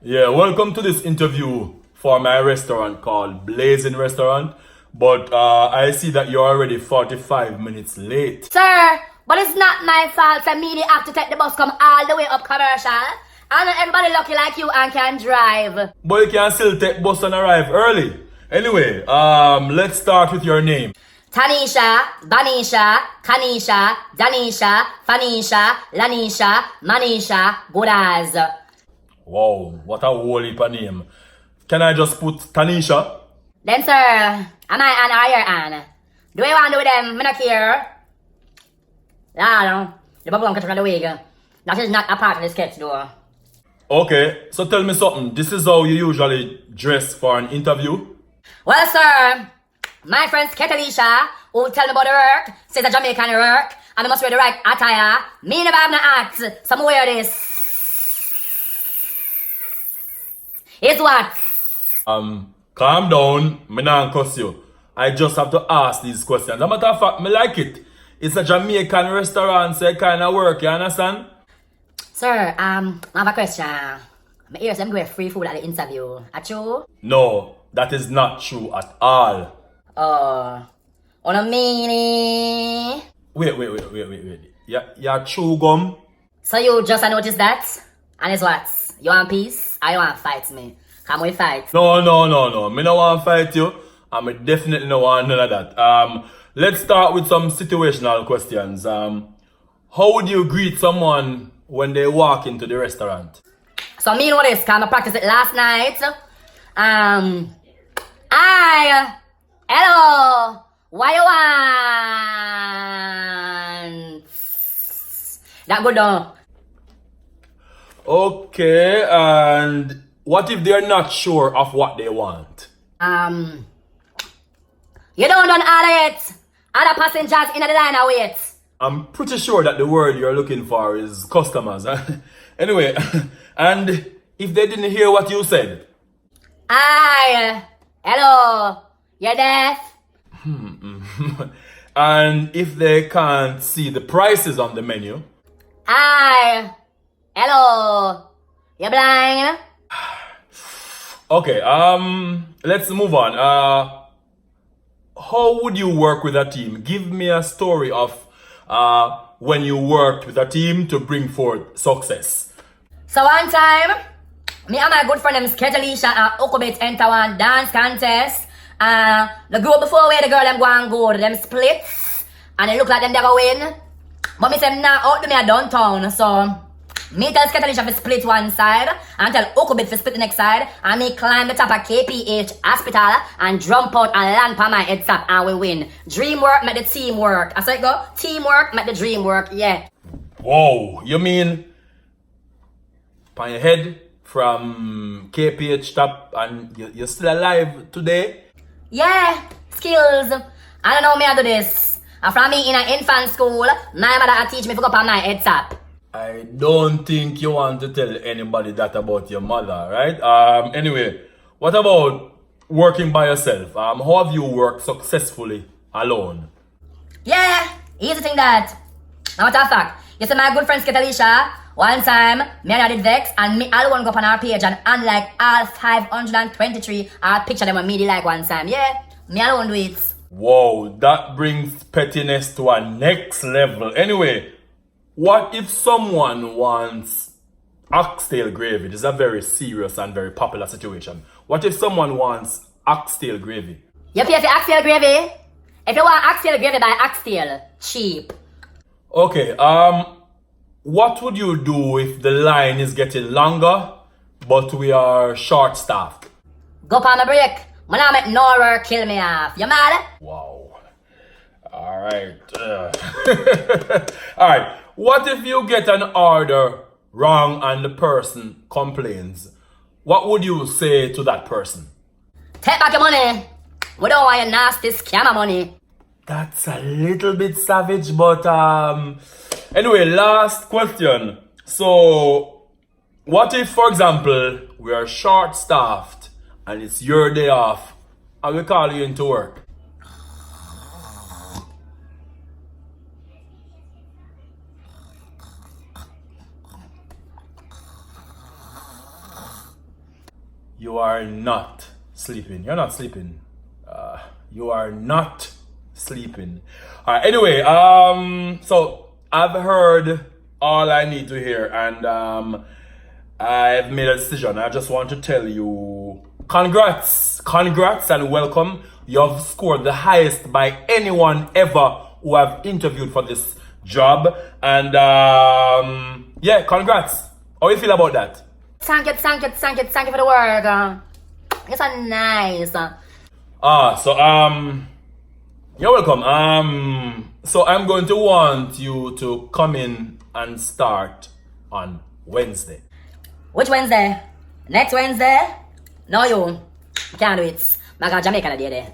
Yeah, welcome to this interview for my restaurant called Blazing Restaurant. But I see that you're already 45 minutes late. Sir, but it's not my fault for me to have to take the bus come all the way up commercial. And not everybody lucky like you and can drive. But you can still take bus and arrive early. Anyway, let's start with your name. Tanesha, Banisha, Kanisha, Danisha, Fanisha, Lanisha, Manisha, Goodaz. Wow, what a whole heap of name. Can I just put Tanesha? Then sir, am I Anne or your Anne? Do you want to do with them? Me not care. No. The bubble catch on the wig. That is not a part of the sketch though. Okay, so tell me something. This is how you usually dress for an interview? Well sir, my friend Tanesha, who tell me about the Rerk, says a Jamaican Rerk, and I must wear the right attire. Me never have no hat, so I wear this. It's what? Calm down, me nah cuss you. I just have to ask these questions. As a matter of fact, me like it. It's a Jamaican restaurant, so it kind of work, you understand? Sir, I have a question. My ears them going free food at the interview. Are true? No, that is not true at all. Oh, on a meanie. Wait. You're chew gum? So you just noticed that? And it's what? You want peace? Or you want to fight me? Come we fight. No. Me no want to fight you. And me definitely no want none of that. Let's start with some situational questions. How would you greet someone when they walk into the restaurant? So me know this, cause I practiced it last night. Hello, what you want? That good though. Okay, and what if they're not sure of what they want? You don't done all of it. Other passengers in the line are wait. I'm pretty sure that the word you're looking for is customers. Anyway, and if they didn't hear what you said? Hello, you deaf? And if they can't see the prices on the menu? Hello, you blind? Okay, let's move on. How would you work with a team? Give me a story of when you worked with a team to bring forth success. So one time, me and my good friend them Tanesha and Okobit enter one dance contest. The group before where the girl them go and go, them split. And it look like them they go win. But me say nah, out to me a downtown. So me tell Tanesha to split one side and tell Okobit to split the next side. And me climb the top of KPH hospital and jump out and land on my head top and we win. Dream work make the team work. I say go, teamwork make the dream work, yeah. Whoa, you mean on your head from KPH top and you're still alive today? Yeah, skills. I don't know me how to do this. And from me in an infant school, my mother teach me to go up on my head top. I don't think you want to tell anybody that about your mother, right? Anyway, what about working by yourself? How have you worked successfully alone? Yeah, easy thing that. Now matter of fact, you see my good friend Tanesha, one time, me and her did vex and me alone go up on our page and unlike all 523, I picture them and me like one time. Yeah, me alone do it. Whoa, that brings pettiness to a next level. Anyway, what if someone wants oxtail gravy? This is a very serious and very popular situation. What if someone wants oxtail gravy? You pay for oxtail gravy? If you want oxtail gravy, buy oxtail. Cheap. Okay, what would you do if the line is getting longer, but we are short-staffed? Go on a break. Man, I make no work kill me off. You mad? Wow. Alright. Alright. What if you get an order wrong and the person complains? What would you say to that person? Take back your money. We don't want your nasty scammer money. That's a little bit savage, but anyway, last question. So, what if, for example, we are short-staffed and it's your day off and we call you into work? You are not sleeping. You're not sleeping. You are not sleeping. Alright, anyway, so I've heard all I need to hear, and I've made a decision. I just want to tell you congrats and welcome. You have scored the highest by anyone ever who have interviewed for this job, and yeah, congrats. How you feel about that? Thank you for the work. It's so nice. So you're welcome. So I'm going to want you to come in and start on Wednesday. Which Wednesday? Next Wednesday? No, you can't do it. I got Jamaican a day there.